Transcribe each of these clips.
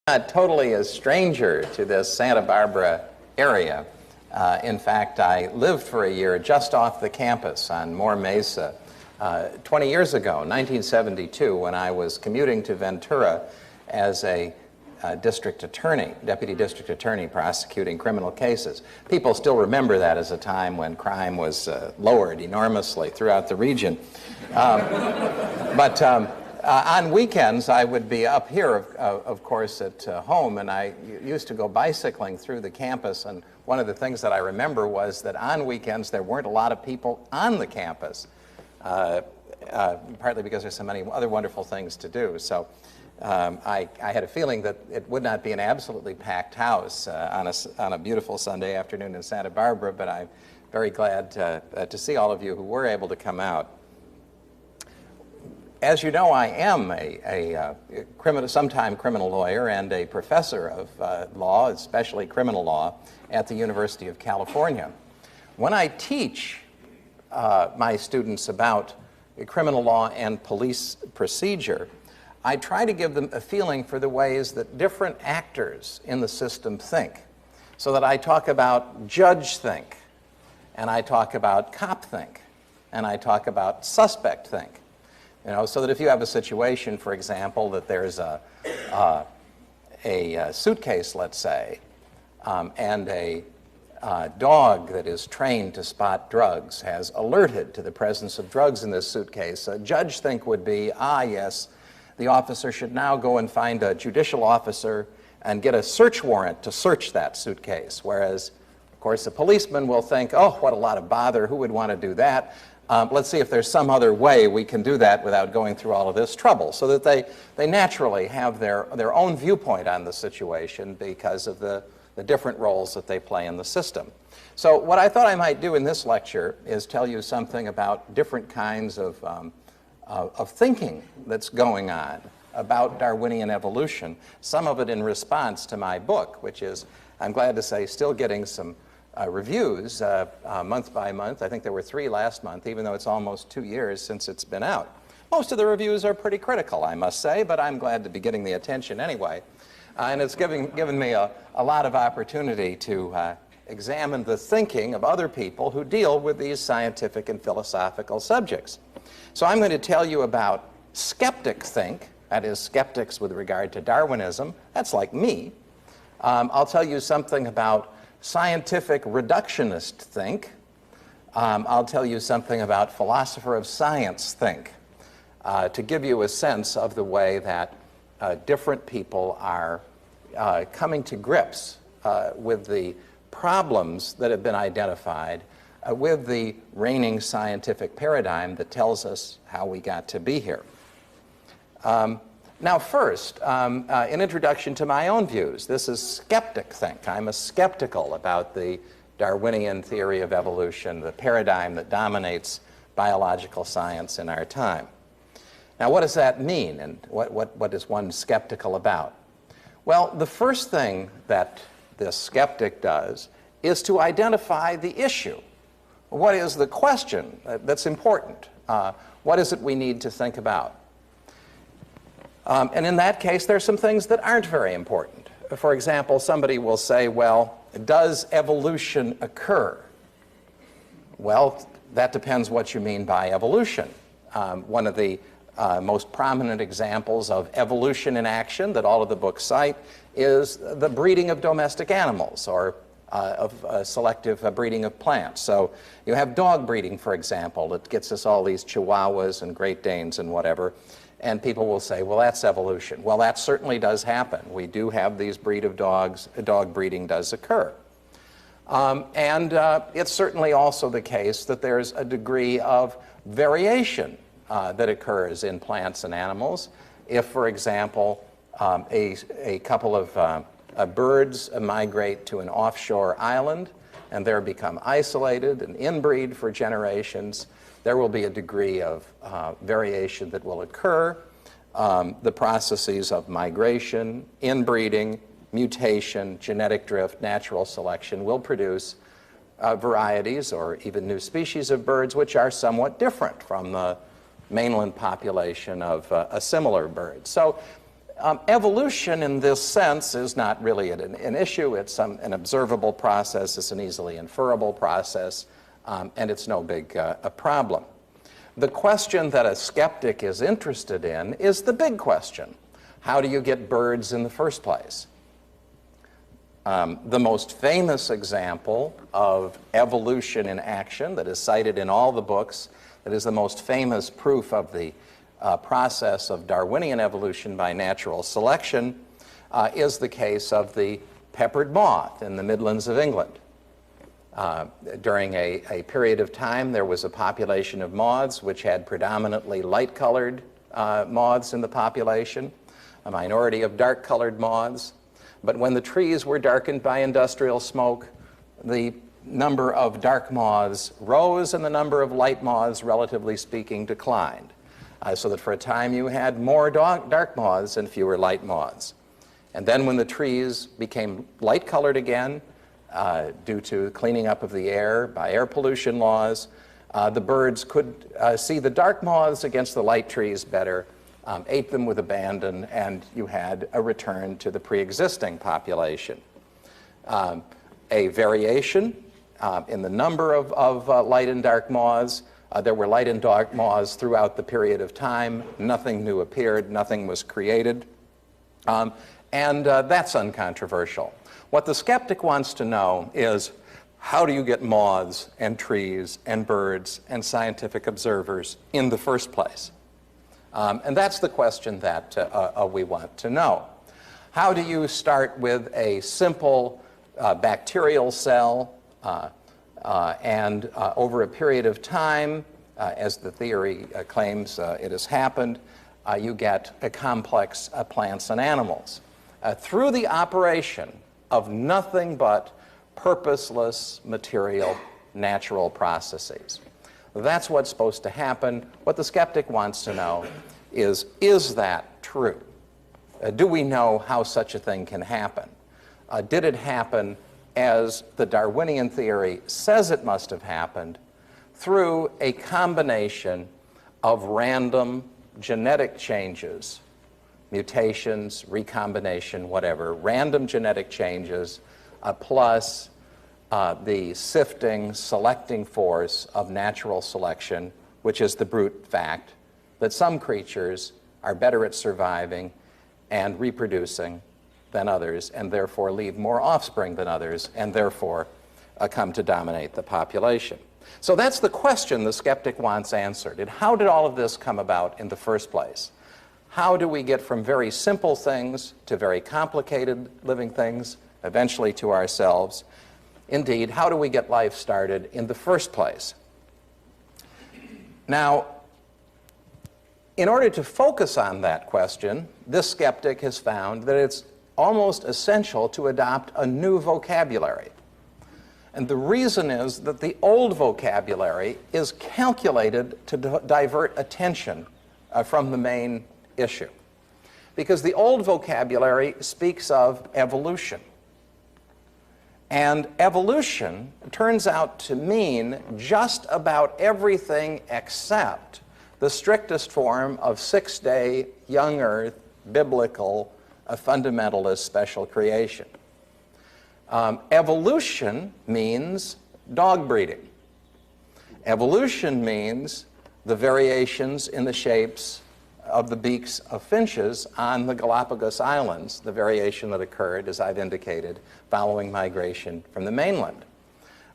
Not totally a stranger to this Santa Barbara area. In fact, I lived for a year just off the campus on Moore Mesa 20 years ago, 1972, when I was commuting to Ventura as a district attorney, deputy district attorney prosecuting criminal cases. People still remember that as a time when crime was lowered enormously throughout the region. On weekends, I would be up here, of course, at home, and I used to go bicycling through the campus, and one of the things that I remember was that on weekends there weren't a lot of people on the campus, partly because there's so many other wonderful things to do. So I had a feeling that it would not be an absolutely packed house on a beautiful Sunday afternoon in Santa Barbara, but I'm very glad to see all of you who were able to come out. As you know, I am a sometime criminal lawyer and a professor of law, especially criminal law, at the University of California. When I teach my students about criminal law and police procedure, I try to give them a feeling for the ways that different actors in the system think. So that I talk about judge think, and I talk about cop think, and I talk about suspect think. You know, so that if you have a situation, for example, that there's a suitcase, let's say, and a dog that is trained to spot drugs has alerted to the presence of drugs in this suitcase, a judge think would be, yes, the officer should now go and find a judicial officer and get a search warrant to search that suitcase. Whereas, of course, a policeman will think, oh, what a lot of bother, who would want to do that? Let's see if there's some other way we can do that without going through all of this trouble, so that they naturally have their own viewpoint on the situation because of the different roles that they play in the system. So what I thought I might do in this lecture is tell you something about different kinds of thinking that's going on about Darwinian evolution, some of it in response to my book, which is, I'm glad to say, still getting some reviews month by month. I think there were 3 last month, even though it's almost 2 years since it's been out. Most of the reviews are pretty critical, I must say, but I'm glad to be getting the attention anyway. And it's given me a lot of opportunity to examine the thinking of other people who deal with these scientific and philosophical subjects. So I'm going to tell you about skeptic think, that is, skeptics with regard to Darwinism. That's like me. I'll tell you something about scientific reductionist think. I'll tell you something about philosopher of science think, to give you a sense of the way that different people are coming to grips with the problems that have been identified with the reigning scientific paradigm that tells us how we got to be here. Now first, an introduction to my own views. This is skeptic think. I'm skeptical about the Darwinian theory of evolution, the paradigm that dominates biological science in our time. Now what does that mean, and what is one skeptical about? Well, the first thing that this skeptic does is to identify the issue. What is the question that's important? What is it we need to think about? And in that case, there are some things that aren't very important. For example, somebody will say, well, does evolution occur? Well, that depends what you mean by evolution. One of the most prominent examples of evolution in action that all of the books cite is the breeding of domestic animals, or of selective breeding of plants. So you have dog breeding, for example, that gets us all these Chihuahuas and Great Danes and whatever. And people will say, well, that's evolution. Well, that certainly does happen. We do have these breed of dogs. Dog breeding does occur. It's certainly also the case that there's a degree of variation that occurs in plants and animals. If, for example, a couple of birds migrate to an offshore island and there become isolated and inbreed for generations, there will be a degree of variation that will occur. The processes of migration, inbreeding, mutation, genetic drift, natural selection will produce varieties or even new species of birds which are somewhat different from the mainland population of a similar bird. So Evolution in this sense is not really an issue. It's an observable process. It's an easily inferable process, and it's no big a problem. The question that a skeptic is interested in is the big question. How do you get birds in the first place? The most famous example of evolution in action that is cited in all the books, that is the most famous proof of the process of Darwinian evolution by natural selection, is the case of the peppered moth in the Midlands of England. During a period of time, there was a population of moths which had predominantly light-colored moths in the population, a minority of dark-colored moths. But when the trees were darkened by industrial smoke, the number of dark moths rose and the number of light moths, relatively speaking, declined. So that for a time you had more dark moths and fewer light moths. And then when the trees became light-colored again, due to cleaning up of the air by air pollution laws, the birds could see the dark moths against the light trees better, ate them with abandon, and you had a return to the pre-existing population. A variation in the number of light and dark moths. There were light and dark moths throughout the period of time. Nothing new appeared, nothing was created. And that's uncontroversial. What the skeptic wants to know is, how do you get moths and trees and birds and scientific observers in the first place? And that's the question that we want to know. How do you start with a simple bacterial cell and over a period of time, as the theory claims it has happened, you get a complex plants and animals through the operation of nothing but purposeless material natural processes. That's what's supposed to happen. What the skeptic wants to know is that true? Do we know how such a thing can happen? Did it happen as the Darwinian theory says it must have happened, through a combination of random genetic changes, mutations, recombination, whatever, random genetic changes, plus the sifting, selecting force of natural selection, which is the brute fact that some creatures are better at surviving and reproducing than others, and therefore leave more offspring than others, and therefore come to dominate the population. So that's the question the skeptic wants answered. And how did all of this come about in the first place? How do we get from very simple things to very complicated living things, eventually to ourselves? Indeed, how do we get life started in the first place? Now, in order to focus on that question, this skeptic has found that it's almost essential to adopt a new vocabulary. And the reason is that the old vocabulary is calculated to divert attention from the main issue. Because the old vocabulary speaks of evolution. And evolution turns out to mean just about everything except the strictest form of six-day, young earth, biblical, fundamentalist special creation. Evolution means dog breeding. Evolution means the variations in the shapes of the beaks of finches on the Galapagos Islands, the variation that occurred, as I've indicated, following migration from the mainland.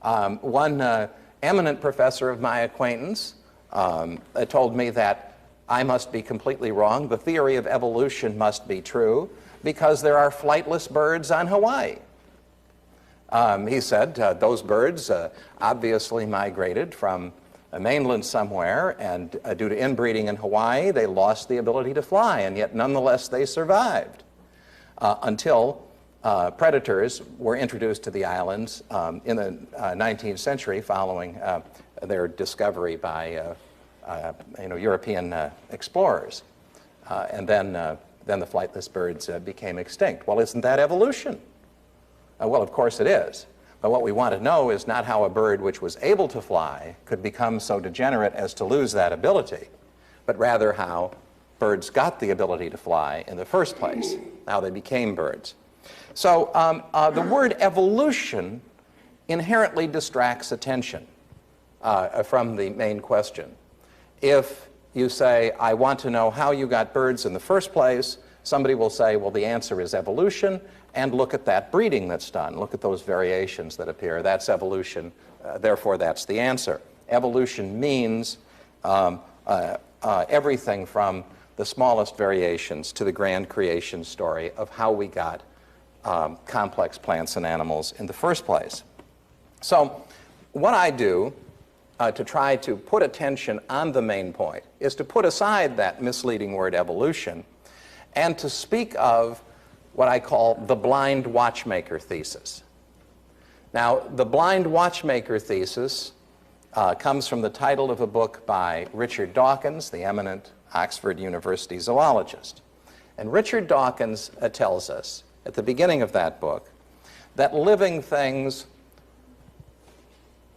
One eminent professor of my acquaintance told me that I must be completely wrong. The theory of evolution must be true because there are flightless birds on Hawaii. He said those birds obviously migrated from a mainland somewhere, and due to inbreeding in Hawaii, they lost the ability to fly, and yet nonetheless they survived until predators were introduced to the islands in the 19th century following their discovery by European explorers. And then the flightless birds became extinct. Well, isn't that evolution? Well, of course it is. But what we want to know is not how a bird which was able to fly could become so degenerate as to lose that ability, but rather how birds got the ability to fly in the first place, how they became birds. So the word evolution inherently distracts attention from the main question. If you say, I want to know how you got birds in the first place, somebody will say, well, the answer is evolution, and look at that breeding that's done. Look at those variations that appear. That's evolution, therefore that's the answer. Evolution means everything from the smallest variations to the grand creation story of how we got complex plants and animals in the first place. So what I do to try to put attention on the main point is to put aside that misleading word evolution and to speak of what I call the blind watchmaker thesis. Now, the blind watchmaker thesis comes from the title of a book by Richard Dawkins, the eminent Oxford University zoologist. And Richard Dawkins tells us at the beginning of that book that living things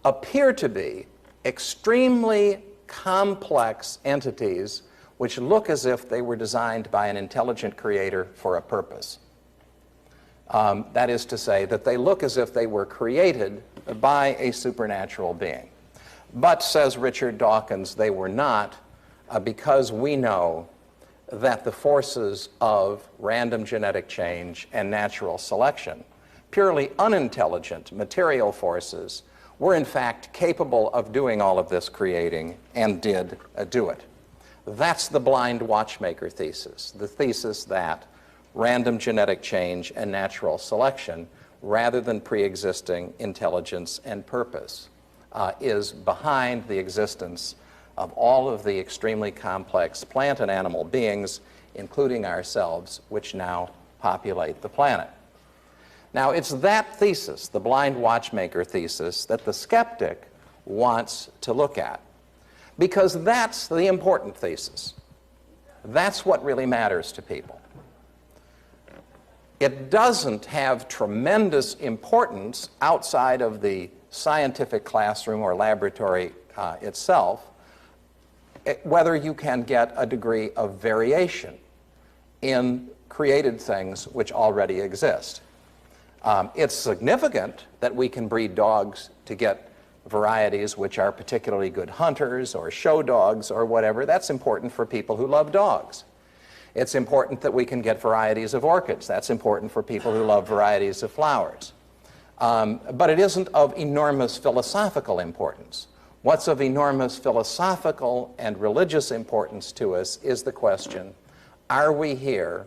appear to be extremely complex entities which look as if they were designed by an intelligent creator for a purpose. That is to say, that they look as if they were created by a supernatural being. But, says Richard Dawkins, they were not, because we know that the forces of random genetic change and natural selection, purely unintelligent material forces, were in fact capable of doing all of this creating and did do it. That's the blind watchmaker thesis, the thesis that random genetic change and natural selection, rather than pre-existing intelligence and purpose, is behind the existence of all of the extremely complex plant and animal beings, including ourselves, which now populate the planet. Now, it's that thesis, the blind watchmaker thesis, that the skeptic wants to look at, because that's the important thesis. That's what really matters to people. It doesn't have tremendous importance outside of the scientific classroom or laboratory itself, whether you can get a degree of variation in created things which already exist. It's significant that we can breed dogs to get varieties which are particularly good hunters or show dogs or whatever. That's important for people who love dogs. It's important that we can get varieties of orchids. That's important for people who love varieties of flowers. But it isn't of enormous philosophical importance. What's of enormous philosophical and religious importance to us is the question, are we here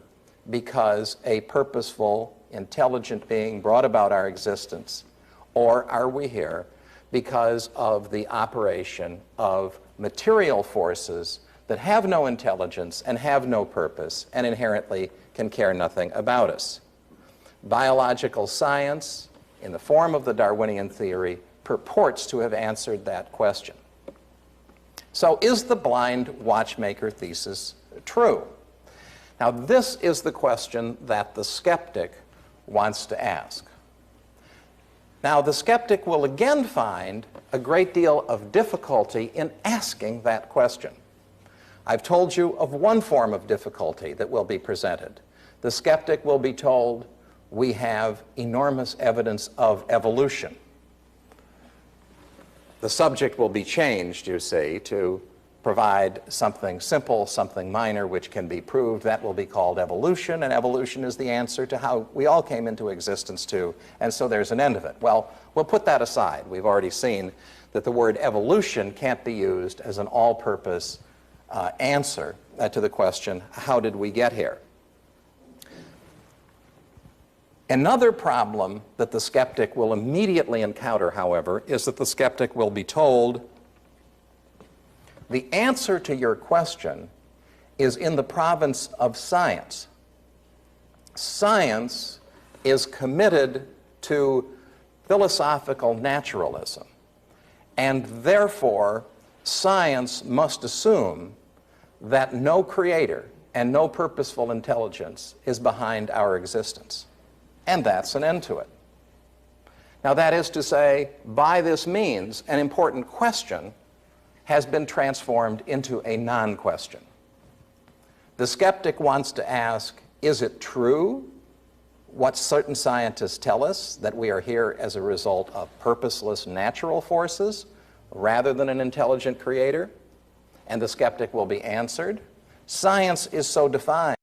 because a purposeful, intelligent being brought about our existence, or are we here because of the operation of material forces that have no intelligence and have no purpose and inherently can care nothing about us? Biological science, in the form of the Darwinian theory, purports to have answered that question. So is the blind watchmaker thesis true? Now, this is the question that the skeptic wants to ask. Now, the skeptic will again find a great deal of difficulty in asking that question. I've told you of one form of difficulty that will be presented. The skeptic will be told, we have enormous evidence of evolution. The subject will be changed, you see, to provide something simple, something minor, which can be proved. That will be called evolution, and evolution is the answer to how we all came into existence too, and so there's an end of it. Well, we'll put that aside. We've already seen that the word evolution can't be used as an all-purpose answer to the question, how did we get here? Another problem that the skeptic will immediately encounter, however, is that the skeptic will be told, the answer to your question is in the province of science. Science is committed to philosophical naturalism, and therefore science must assume that no creator and no purposeful intelligence is behind our existence. And that's an end to it. Now, that is to say, by this means, an important question has been transformed into a non-question. The skeptic wants to ask, is it true what certain scientists tell us, that we are here as a result of purposeless natural forces rather than an intelligent creator? And the skeptic will be answered, science is so defined